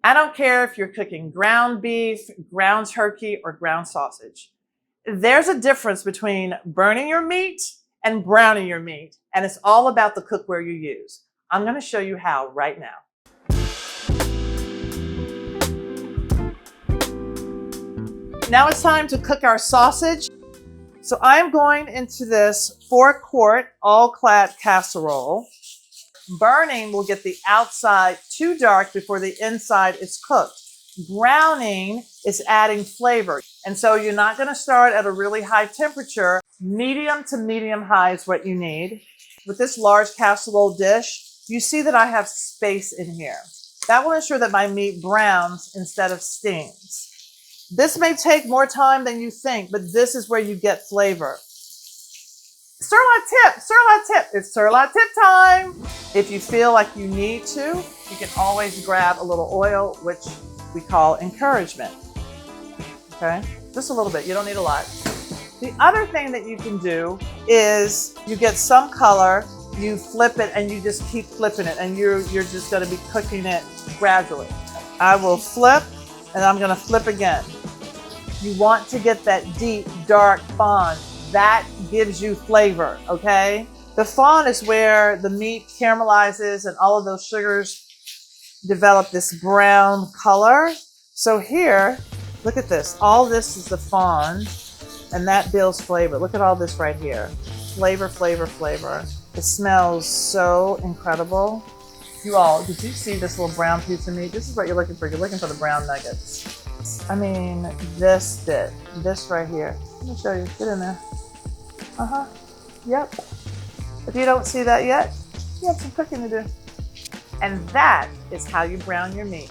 I don't care if you're cooking ground beef, ground turkey, or ground sausage. There's a difference between burning your meat and browning your meat, and it's all about the cookware you use. I'm going to show you how right now. Now it's time to cook our sausage. So I'm going into this 4-quart all-clad casserole. Burning will get the outside too dark before the inside is cooked. Browning is adding flavor. And so you're not going to start at a really high temperature. Medium to medium high is what you need. With this large casserole dish, you see that I have space in here. That will ensure that my meat browns instead of steams. This may take more time than you think, but this is where you get flavor. Sirloin tip, it's sirloin tip time. If you feel like you need to, you can always grab a little oil, which we call encouragement. Okay, just a little bit, you don't need a lot. The other thing that you can do is you get some color, you flip it, and you just keep flipping it, and you're just gonna be cooking it gradually. I will flip, and I'm gonna flip again. You want to get that deep, dark fawn. That gives you flavor, okay? The fawn is where the meat caramelizes and all of those sugars develop this brown color. So here, look at this. All this is the fawn, and that builds flavor. Look at all this right here. Flavor, flavor, flavor. It smells so incredible. You all, did you see this little brown piece of meat? This is what you're looking for. You're looking for the brown nuggets. I mean, this bit, this right here. Let me show you, get in there. Yep. If you don't see that yet, you have some cooking to do. And that is how you brown your meat.